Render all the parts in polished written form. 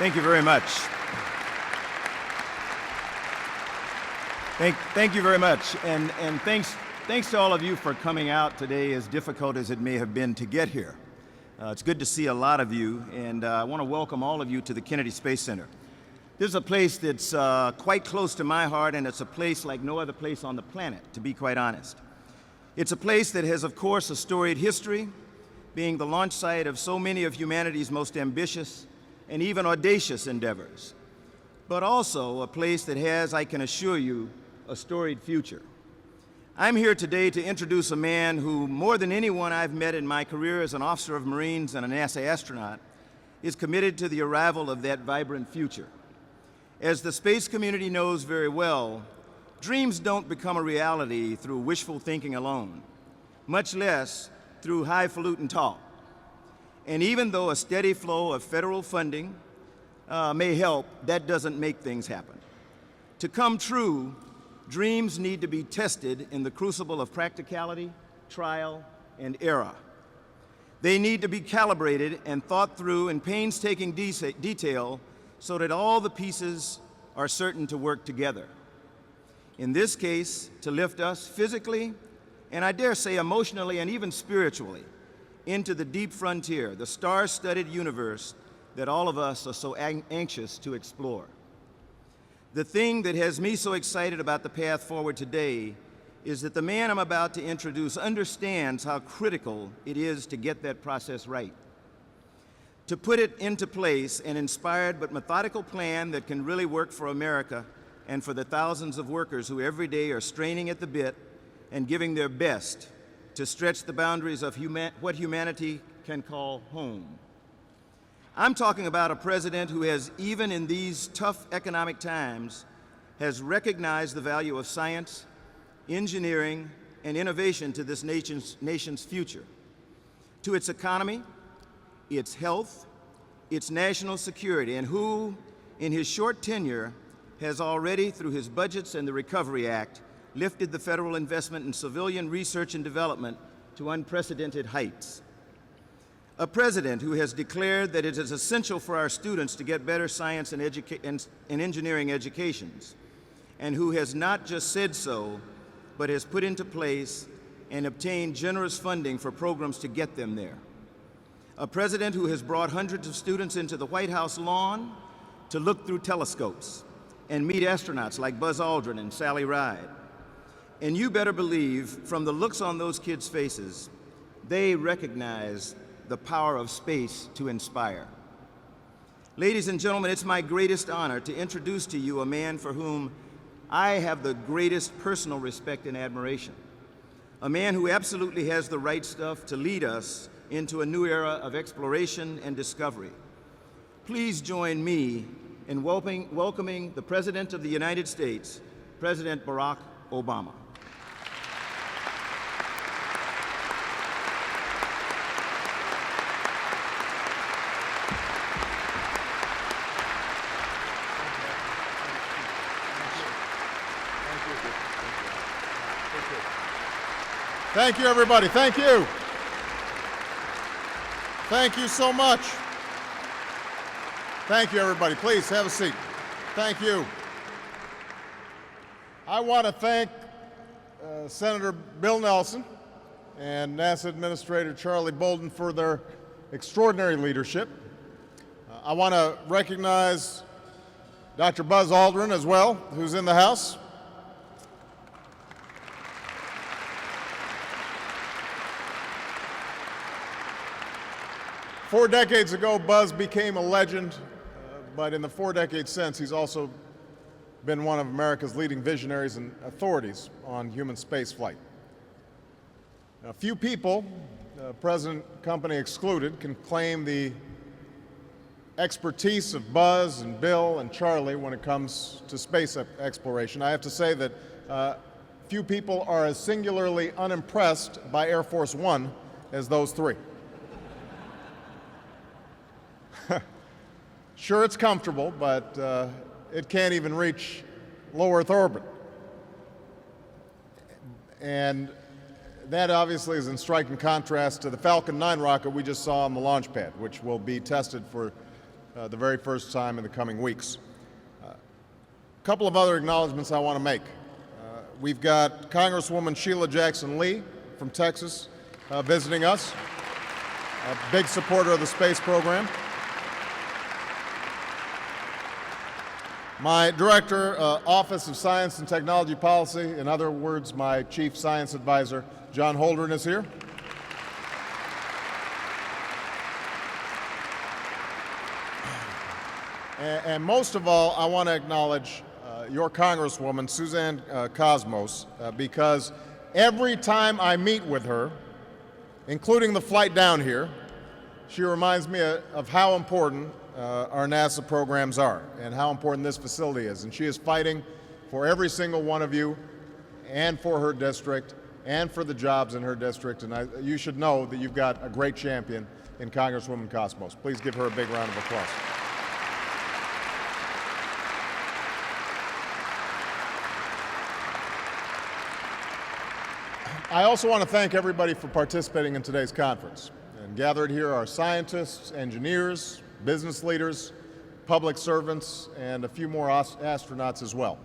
Thank you very much. Thank you very much. And thanks to all of you for coming out today, as difficult as it may have been to get here. It's good to see a lot of you, and I want to welcome all of you to the Kennedy Space Center. This is a place that's quite close to my heart, and it's a place like no other place on the planet, to be quite honest. It's a place that has, of course, a storied history, being the launch site of so many of humanity's most ambitious and even audacious endeavors, but also a place that has, I can assure you, a storied future. I'm here today to introduce a man who, more than anyone I've met in my career as an officer of Marines and a NASA astronaut, is committed to the arrival of that vibrant future. As the space community knows very well, dreams don't become a reality through wishful thinking alone, much less through highfalutin talk. And even though a steady flow of federal funding may help, that doesn't make things happen. To come true, dreams need to be tested in the crucible of practicality, trial, and error. They need to be calibrated and thought through in painstaking detail so that all the pieces are certain to work together. In this case, to lift us physically, and I dare say emotionally and even spiritually, into the deep frontier, the star-studded universe that all of us are so anxious to explore. The thing that has me so excited about the path forward today is that the man I'm about to introduce understands how critical it is to get that process right. To put it into place, an inspired but methodical plan that can really work for America and for the thousands of workers who every day are straining at the bit and giving their best to stretch the boundaries of what humanity can call home. I'm talking about a president who has, even in these tough economic times, has recognized the value of science, engineering, and innovation to this nation's future, to its economy, its health, its national security, and who, in his short tenure, has already, through his budgets and the Recovery Act, lifted the federal investment in civilian research and development to unprecedented heights. A president who has declared that it is essential for our students to get better science and engineering educations, and who has not just said so, but has put into place and obtained generous funding for programs to get them there. A president who has brought hundreds of students into the White House lawn to look through telescopes and meet astronauts like Buzz Aldrin and Sally Ride. And you better believe, from the looks on those kids' faces, they recognize the power of space to inspire. Ladies and gentlemen, it's my greatest honor to introduce to you a man for whom I have the greatest personal respect and admiration. A man who absolutely has the right stuff to lead us into a new era of exploration and discovery. Please join me in welcoming the President of the United States, President Barack Obama. Thank you, everybody. Thank you. Thank you so much. Thank you, everybody. Please have a seat. Thank you. I want to thank Senator Bill Nelson and NASA Administrator Charlie Bolden for their extraordinary leadership. I want to recognize Dr. Buzz Aldrin as well, who's in the House. Four decades ago, Buzz became a legend, but in the 4 decades since, he's also been one of America's leading visionaries and authorities on human spaceflight. Now, few people, President Company excluded, can claim the expertise of Buzz and Bill and Charlie when it comes to space exploration. I have to say that few people are as singularly unimpressed by Air Force One as those three. Sure, it's comfortable, but it can't even reach low Earth orbit. And that obviously is in striking contrast to the Falcon 9 rocket we just saw on the launch pad, which will be tested for the very first time in the coming weeks. A couple of other acknowledgments I want to make. We've got Congresswoman Sheila Jackson Lee from Texas visiting us, a big supporter of the space program. My Director, Office of Science and Technology Policy, in other words, my Chief Science Advisor, John Holdren, is here. And most of all, I want to acknowledge your Congresswoman, Suzanne Cosmos, because every time I meet with her, including the flight down here, she reminds me of how important our NASA programs are and how important this facility is. And she is fighting for every single one of you and for her district and for the jobs in her district. And you should know that you've got a great champion in Congresswoman Cosmos. Please give her a big round of applause. I also want to thank everybody for participating in today's conference. And gathered here are scientists, engineers, business leaders, public servants, and a few more astronauts as well.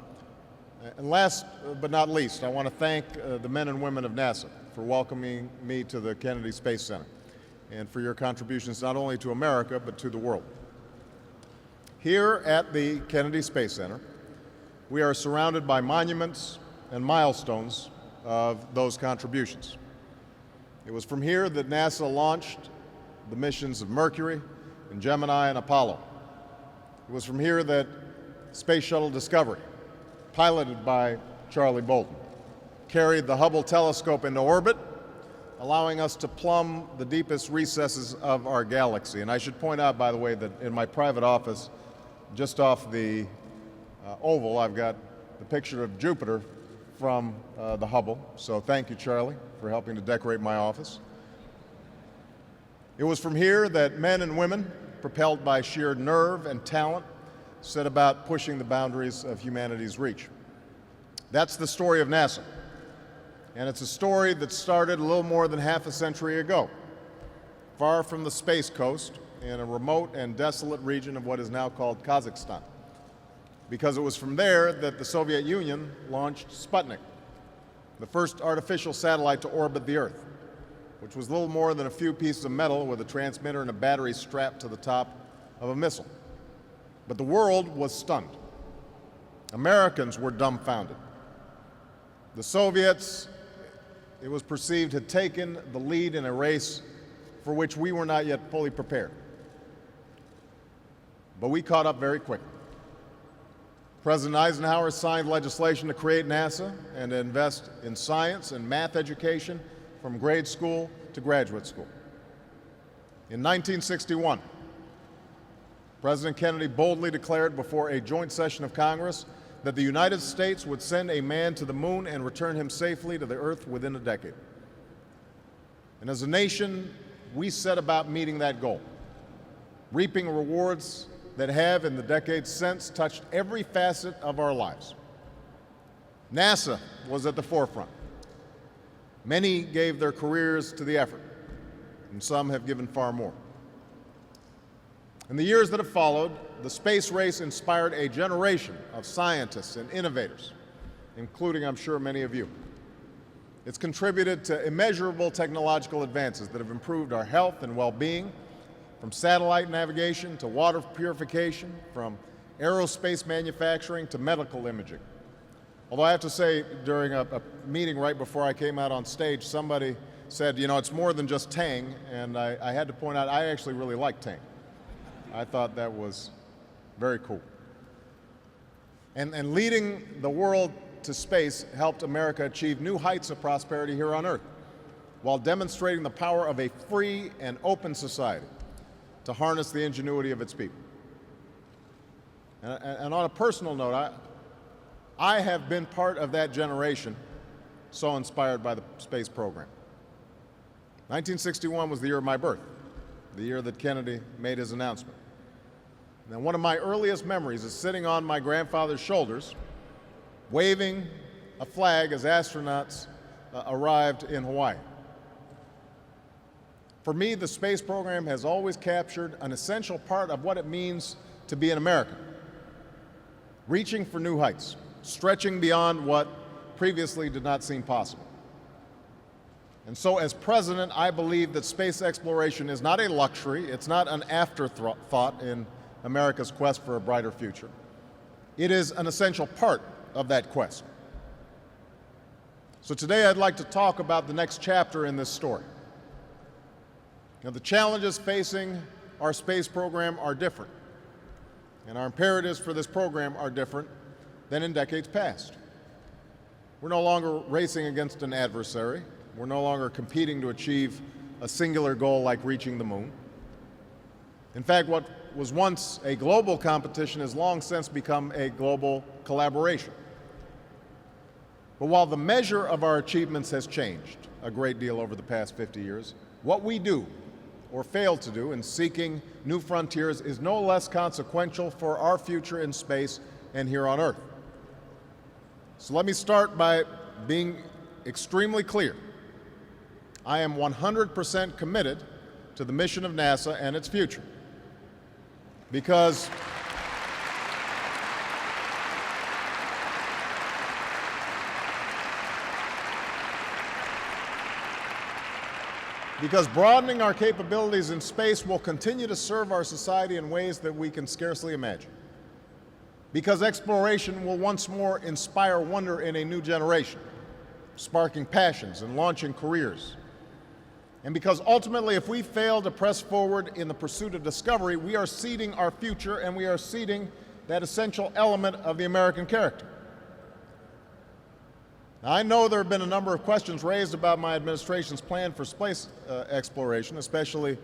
And last but not least, I want to thank the men and women of NASA for welcoming me to the Kennedy Space Center and for your contributions not only to America, but to the world. Here at the Kennedy Space Center, we are surrounded by monuments and milestones of those contributions. It was from here that NASA launched the missions of Mercury and Gemini and Apollo. It was from here that Space Shuttle Discovery, piloted by Charlie Bolton, carried the Hubble telescope into orbit, allowing us to plumb the deepest recesses of our galaxy. And I should point out, by the way, that in my private office, just off the Oval, I've got the picture of Jupiter from the Hubble. So thank you, Charlie, for helping to decorate my office. It was from here that men and women, propelled by sheer nerve and talent, set about pushing the boundaries of humanity's reach. That's the story of NASA. And it's a story that started a little more than half a century ago, far from the Space Coast in a remote and desolate region of what is now called Kazakhstan, because it was from there that the Soviet Union launched Sputnik, the first artificial satellite to orbit the Earth, which was little more than a few pieces of metal with a transmitter and a battery strapped to the top of a missile. But the world was stunned. Americans were dumbfounded. The Soviets, it was perceived, had taken the lead in a race for which we were not yet fully prepared. But we caught up very quickly. President Eisenhower signed legislation to create NASA and to invest in science and math education from grade school to graduate school. In 1961, President Kennedy boldly declared before a joint session of Congress that the United States would send a man to the moon and return him safely to the Earth within a decade. And as a nation, we set about meeting that goal, reaping rewards that have, in the decades since, touched every facet of our lives. NASA was at the forefront. Many gave their careers to the effort, and some have given far more. In the years that have followed, the space race inspired a generation of scientists and innovators, including, I'm sure, many of you. It's contributed to immeasurable technological advances that have improved our health and well-being, from satellite navigation to water purification, from aerospace manufacturing to medical imaging. Although I have to say, during a meeting right before I came out on stage, somebody said, you know, it's more than just Tang, and I had to point out I actually really like Tang. I thought that was very cool. And leading the world to space helped America achieve new heights of prosperity here on Earth, while demonstrating the power of a free and open society to harness the ingenuity of its people. And on a personal note, I have been part of that generation so inspired by the space program. 1961 was the year of my birth, the year that Kennedy made his announcement. And one of my earliest memories is sitting on my grandfather's shoulders, waving a flag as astronauts arrived in Hawaii. For me, the space program has always captured an essential part of what it means to be an American. Reaching for new heights, stretching beyond what previously did not seem possible. And so as president, I believe that space exploration is not a luxury, it's not an afterthought in America's quest for a brighter future. It is an essential part of that quest. So today I'd like to talk about the next chapter in this story. Now, the challenges facing our space program are different, and our imperatives for this program are different than in decades past. We're no longer racing against an adversary. We're no longer competing to achieve a singular goal like reaching the moon. In fact, what was once a global competition has long since become a global collaboration. But while the measure of our achievements has changed a great deal over the past 50 years, what we do or fail to do in seeking new frontiers is no less consequential for our future in space and here on Earth. So let me start by being extremely clear. I am 100% committed to the mission of NASA and its future. Because broadening our capabilities in space will continue to serve our society in ways that we can scarcely imagine. Because exploration will once more inspire wonder in a new generation, sparking passions and launching careers. And because ultimately, if we fail to press forward in the pursuit of discovery, we are ceding our future and we are ceding that essential element of the American character. Now, I know there have been a number of questions raised about my administration's plan for space exploration, especially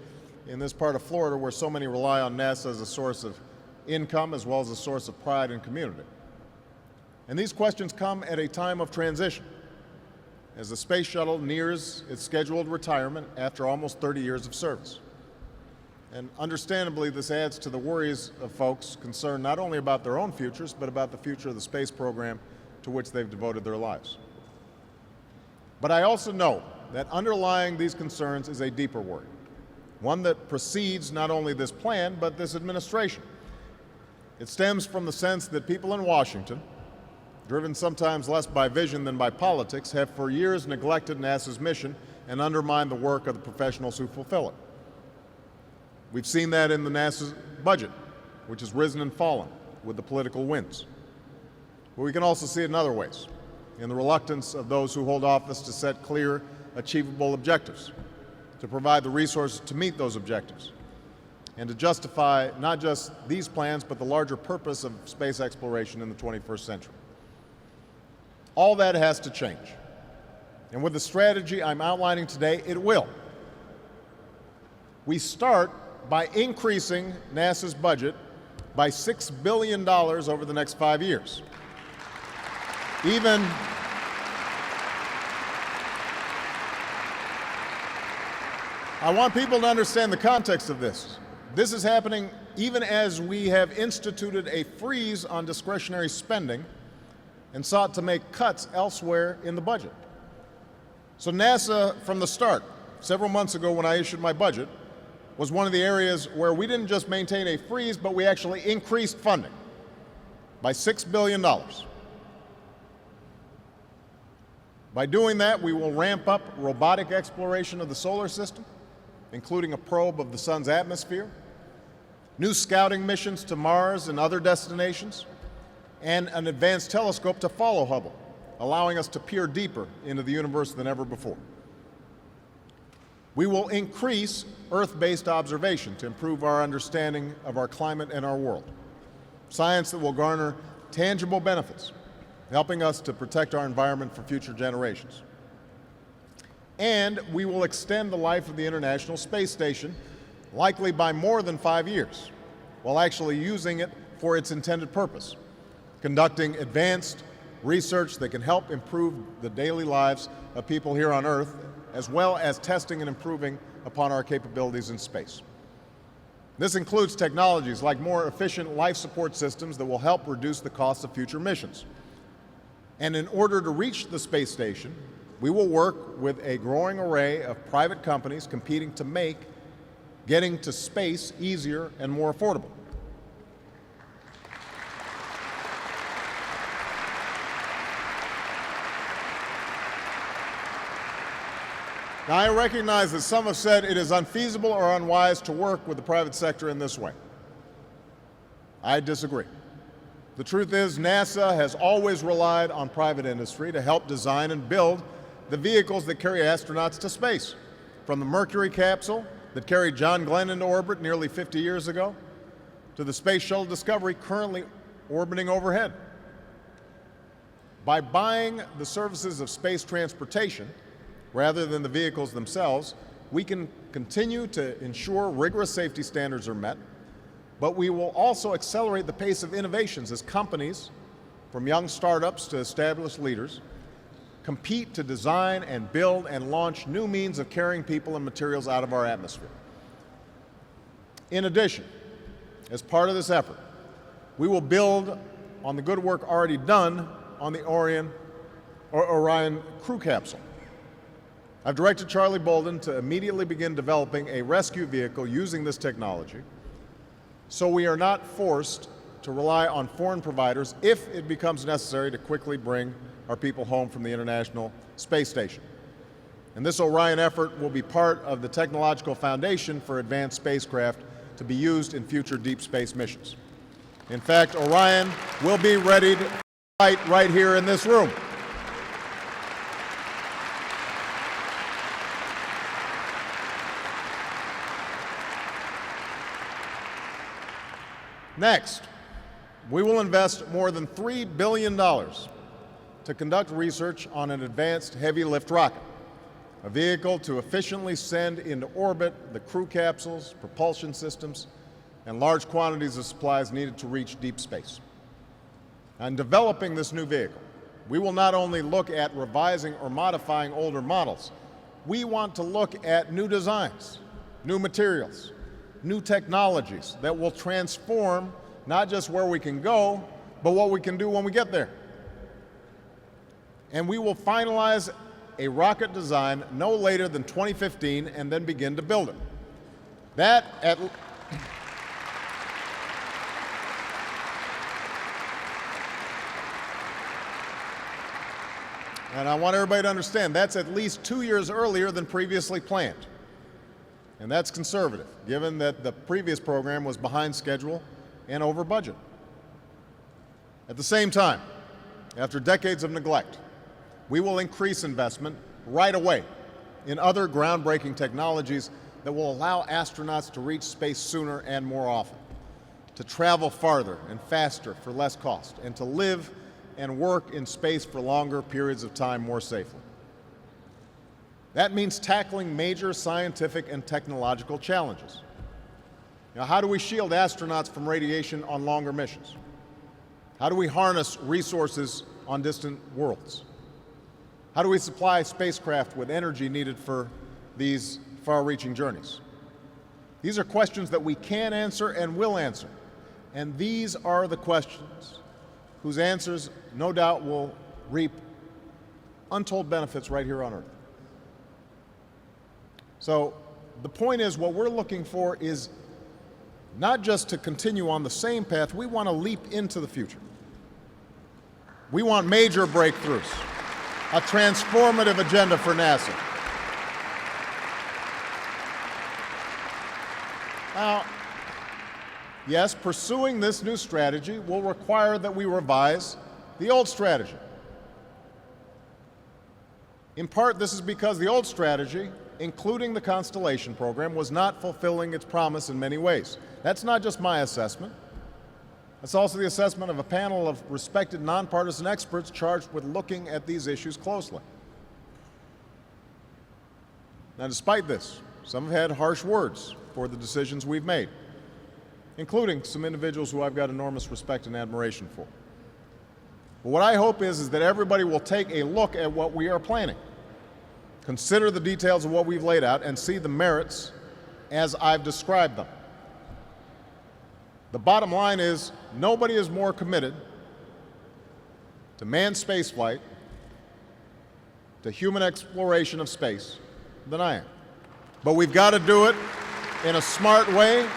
in this part of Florida where so many rely on NASA as a source of income as well as a source of pride and community. And these questions come at a time of transition, as the space shuttle nears its scheduled retirement after almost 30 years of service. And understandably, this adds to the worries of folks concerned not only about their own futures, but about the future of the space program to which they've devoted their lives. But I also know that underlying these concerns is a deeper worry, one that precedes not only this plan, but this administration. It stems from the sense that people in Washington, driven sometimes less by vision than by politics, have for years neglected NASA's mission and undermined the work of the professionals who fulfill it. We've seen that in the NASA's budget, which has risen and fallen with the political winds. But we can also see it in other ways, in the reluctance of those who hold office to set clear, achievable objectives, to provide the resources to meet those objectives, and to justify not just these plans, but the larger purpose of space exploration in the 21st century. All that has to change. And with the strategy I'm outlining today, it will. We start by increasing NASA's budget by $6 billion over the next 5 years. I want people to understand the context of this. This is happening even as we have instituted a freeze on discretionary spending and sought to make cuts elsewhere in the budget. So NASA, from the start, several months ago when I issued my budget, was one of the areas where we didn't just maintain a freeze, but we actually increased funding by $6 billion. By doing that, we will ramp up robotic exploration of the solar system, including a probe of the sun's atmosphere, new scouting missions to Mars and other destinations, and an advanced telescope to follow Hubble, allowing us to peer deeper into the universe than ever before. We will increase Earth-based observation to improve our understanding of our climate and our world, science that will garner tangible benefits, helping us to protect our environment for future generations. And we will extend the life of the International Space Station, likely by more than 5 years, while actually using it for its intended purpose, conducting advanced research that can help improve the daily lives of people here on Earth, as well as testing and improving upon our capabilities in space. This includes technologies like more efficient life support systems that will help reduce the cost of future missions. And in order to reach the space station, We will work with a growing array of private companies competing to make getting to space easier and more affordable. Now, I recognize that some have said it is unfeasible or unwise to work with the private sector in this way. I disagree. The truth is, NASA has always relied on private industry to help design and build the vehicles that carry astronauts to space, from the Mercury capsule that carried John Glenn into orbit nearly 50 years ago, to the Space Shuttle Discovery currently orbiting overhead. By buying the services of space transportation, rather than the vehicles themselves, we can continue to ensure rigorous safety standards are met, but we will also accelerate the pace of innovations as companies, from young startups to established leaders, compete to design and build and launch new means of carrying people and materials out of our atmosphere. In addition, as part of this effort, we will build on the good work already done on the Orion crew capsule. I've directed Charlie Bolden to immediately begin developing a rescue vehicle using this technology, so we are not forced to rely on foreign providers if it becomes necessary to quickly bring our people home from the International Space Station. And this Orion effort will be part of the technological foundation for advanced spacecraft to be used in future deep space missions. In fact, Orion will be ready to flight right here in this room. Next, we will invest more than $3 billion to conduct research on an advanced heavy lift rocket, a vehicle to efficiently send into orbit the crew capsules, propulsion systems, and large quantities of supplies needed to reach deep space. In developing this new vehicle, we will not only look at revising or modifying older models, we want to look at new designs, new materials, new technologies that will transform not just where we can go, but what we can do when we get there. And we will finalize a rocket design no later than 2015 and then begin to build it. And I want everybody to understand, that's at least 2 years earlier than previously planned. And that's conservative, given that the previous program was behind schedule and over budget. At the same time, after decades of neglect, we will increase investment right away in other groundbreaking technologies that will allow astronauts to reach space sooner and more often, to travel farther and faster for less cost, and to live and work in space for longer periods of time more safely. That means tackling major scientific and technological challenges. Now, how do we shield astronauts from radiation on longer missions? How do we harness resources on distant worlds? How do we supply spacecraft with energy needed for these far-reaching journeys? These are questions that we can answer and will answer. And these are the questions whose answers, no doubt, will reap untold benefits right here on Earth. So the point is, what we're looking for is not just to continue on the same path, we want to leap into the future. We want major breakthroughs, a transformative agenda for NASA. Now, yes, pursuing this new strategy will require that we revise the old strategy. In part, this is because the old strategy, including the Constellation program, was not fulfilling its promise in many ways. That's not just my assessment. That's also the assessment of a panel of respected nonpartisan experts charged with looking at these issues closely. Now, despite this, some have had harsh words for the decisions we've made, including some individuals who I've got enormous respect and admiration for. But what I hope is that everybody will take a look at what we are planning, consider the details of what we've laid out, and see the merits as I've described them. The bottom line is, nobody is more committed to manned spaceflight to human exploration of space than I am. But we've got to do it in a smart way.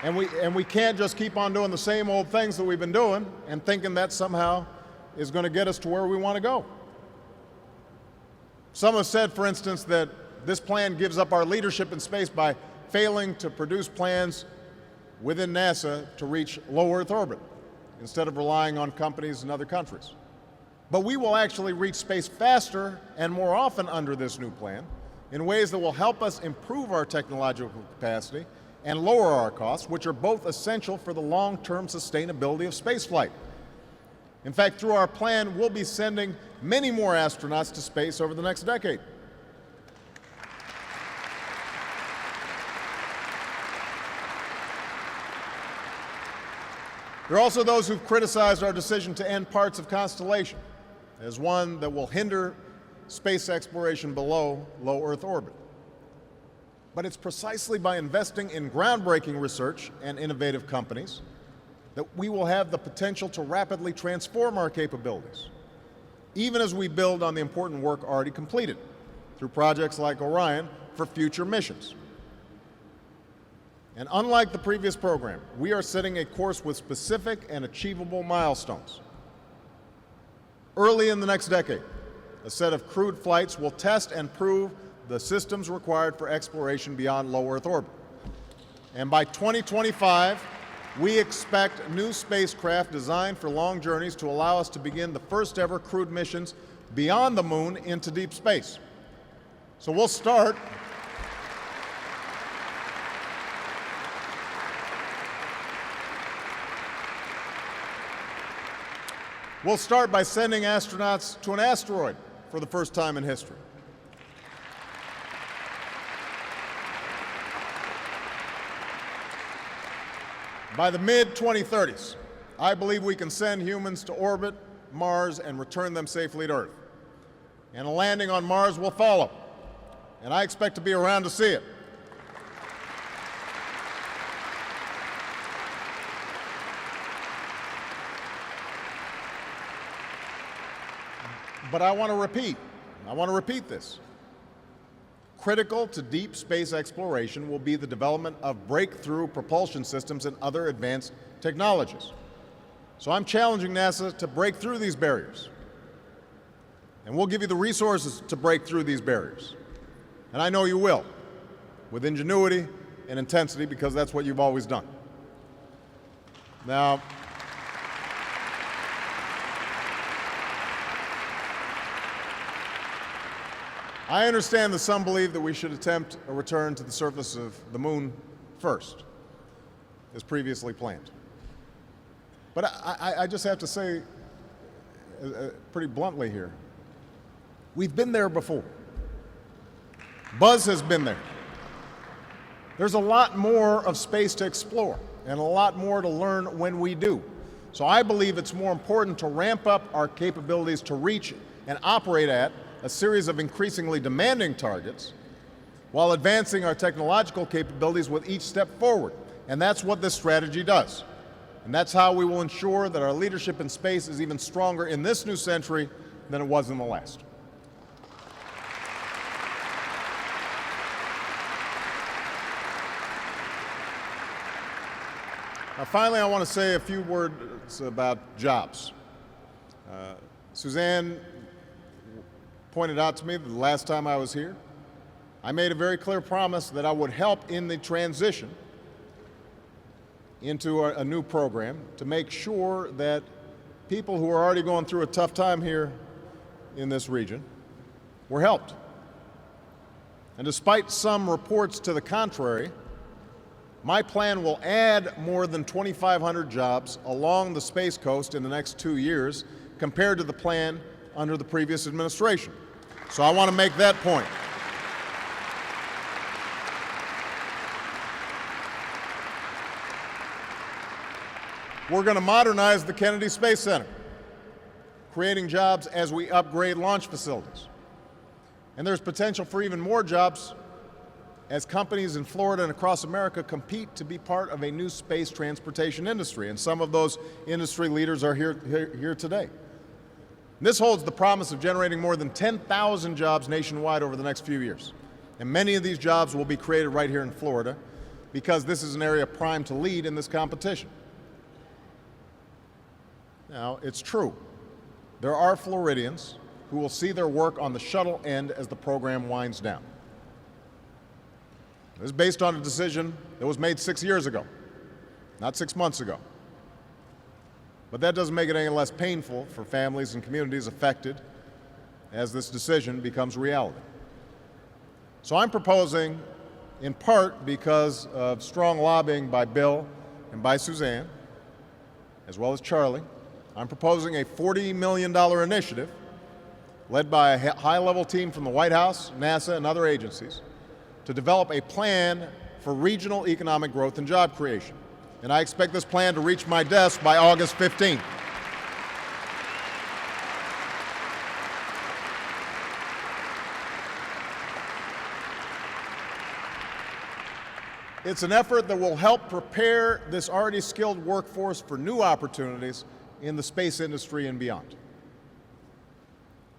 And we can't just keep on doing the same old things that we've been doing and thinking that somehow is going to get us to where we want to go. Some have said, for instance, that this plan gives up our leadership in space by failing to produce plans within NASA to reach low Earth orbit, instead of relying on companies in other countries. But we will actually reach space faster and more often under this new plan in ways that will help us improve our technological capacity and lower our costs, which are both essential for the long-term sustainability of spaceflight. In fact, through our plan, we'll be sending many more astronauts to space over the next decade. There are also those who've criticized our decision to end parts of Constellation as one that will hinder space exploration below low Earth orbit. But it's precisely by investing in groundbreaking research and innovative companies that we will have the potential to rapidly transform our capabilities, even as we build on the important work already completed through projects like Orion for future missions. And unlike the previous program, we are setting a course with specific and achievable milestones. Early in the next decade, a set of crewed flights will test and prove the systems required for exploration beyond low Earth orbit. And by 2025, we expect new spacecraft designed for long journeys to allow us to begin the first ever crewed missions beyond the moon into deep space. So we'll start by sending astronauts to an asteroid for the first time in history. By the mid-2030s, I believe we can send humans to orbit Mars and return them safely to Earth. And a landing on Mars will follow, and I expect to be around to see it. But I want to repeat this. Critical to deep space exploration will be the development of breakthrough propulsion systems and other advanced technologies. So I'm challenging NASA to break through these barriers. And we'll give you the resources to break through these barriers. And I know you will, with ingenuity and intensity, because that's what you've always done. Now, I understand that some believe that we should attempt a return to the surface of the moon first, as previously planned. But I just have to say, pretty bluntly here, we've been there before. Buzz has been there. There's a lot more of space to explore and a lot more to learn when we do. So I believe it's more important to ramp up our capabilities to reach and operate at a series of increasingly demanding targets while advancing our technological capabilities with each step forward. And that's what this strategy does. And that's how we will ensure that our leadership in space is even stronger in this new century than it was in the last. Now, finally, I want to say a few words about jobs. Suzanne pointed out to me that the last time I was here, I made a very clear promise that I would help in the transition into a new program to make sure that people who are already going through a tough time here in this region were helped. And despite some reports to the contrary, my plan will add more than 2,500 jobs along the Space Coast in the next 2 years compared to the plan under the previous administration. So I want to make that point. We're going to modernize the Kennedy Space Center, creating jobs as we upgrade launch facilities. And there's potential for even more jobs as companies in Florida and across America compete to be part of a new space transportation industry. And some of those industry leaders are here today. This holds the promise of generating more than 10,000 jobs nationwide over the next few years. And many of these jobs will be created right here in Florida because this is an area primed to lead in this competition. Now, it's true. There are Floridians who will see their work on the shuttle end as the program winds down. This is based on a decision that was made 6 years ago, not 6 months ago. But that doesn't make it any less painful for families and communities affected as this decision becomes reality. So I'm proposing, in part because of strong lobbying by Bill and by Suzanne, as well as Charlie, I'm proposing a $40 million initiative led by a high-level team from the White House, NASA, and other agencies to develop a plan for regional economic growth and job creation. And I expect this plan to reach my desk by August 15th. It's an effort that will help prepare this already skilled workforce for new opportunities in the space industry and beyond.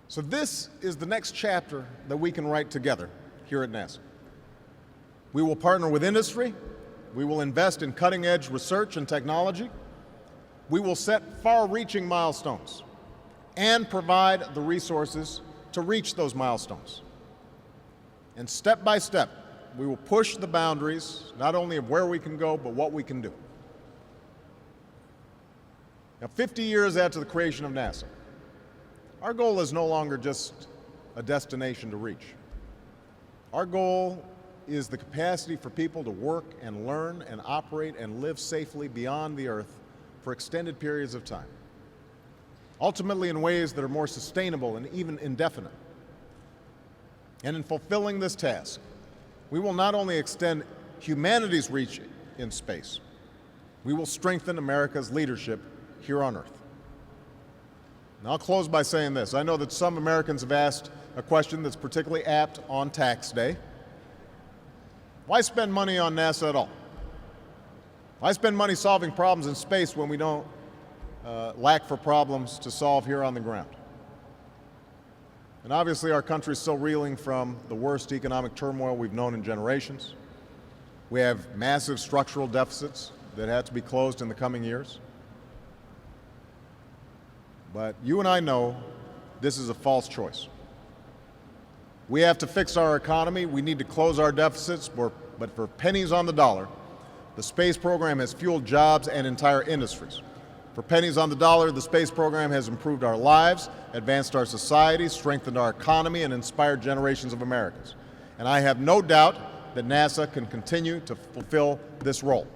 So this is the next chapter that we can write together here at NASA. We will partner with industry. We will invest in cutting-edge research and technology. We will set far-reaching milestones and provide the resources to reach those milestones. And step by step, we will push the boundaries, not only of where we can go, but what we can do. Now, 50 years after the creation of NASA, our goal is no longer just a destination to reach. Our goal is the capacity for people to work and learn and operate and live safely beyond the Earth for extended periods of time, ultimately in ways that are more sustainable and even indefinite. And in fulfilling this task, we will not only extend humanity's reach in space, we will strengthen America's leadership here on Earth. And I'll close by saying this. I know that some Americans have asked a question that's particularly apt on tax day. Why spend money on NASA at all? Why spend money solving problems in space when we don't lack for problems to solve here on the ground? And obviously our country is still reeling from the worst economic turmoil we've known in generations. We have massive structural deficits that have to be closed in the coming years. But you and I know this is a false choice. We have to fix our economy. We need to close our deficits, but for pennies on the dollar, the space program has fueled jobs and entire industries. For pennies on the dollar, the space program has improved our lives, advanced our society, strengthened our economy, and inspired generations of Americans. And I have no doubt that NASA can continue to fulfill this role.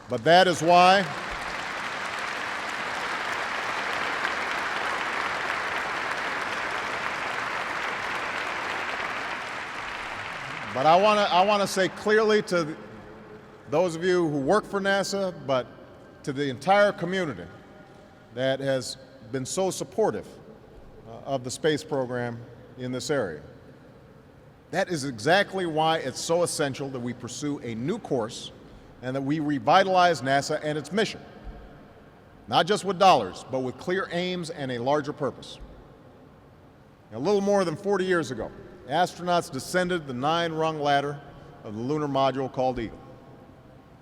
But that is why But I want to say clearly to those of you who work for NASA, but to the entire community that has been so supportive of the space program in this area. That is exactly why it's so essential that we pursue a new course and that we revitalize NASA and its mission. Not just with dollars, but with clear aims and a larger purpose. A little more than 40 years ago, astronauts descended the 9-rung ladder of the lunar module called Eagle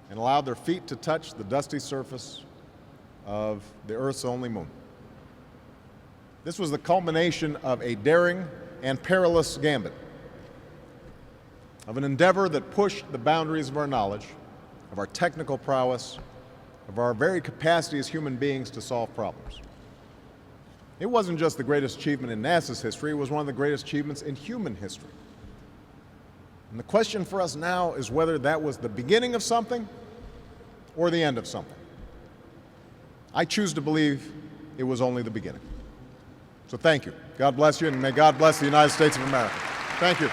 and allowed their feet to touch the dusty surface of the Earth's only moon. This was the culmination of a daring and perilous gambit, of an endeavor that pushed the boundaries of our knowledge, of our technical prowess, of our very capacity as human beings to solve problems. It wasn't just the greatest achievement in NASA's history, it was one of the greatest achievements in human history. And the question for us now is whether that was the beginning of something or the end of something. I choose to believe it was only the beginning. So thank you. God bless you, and may God bless the United States of America. Thank you.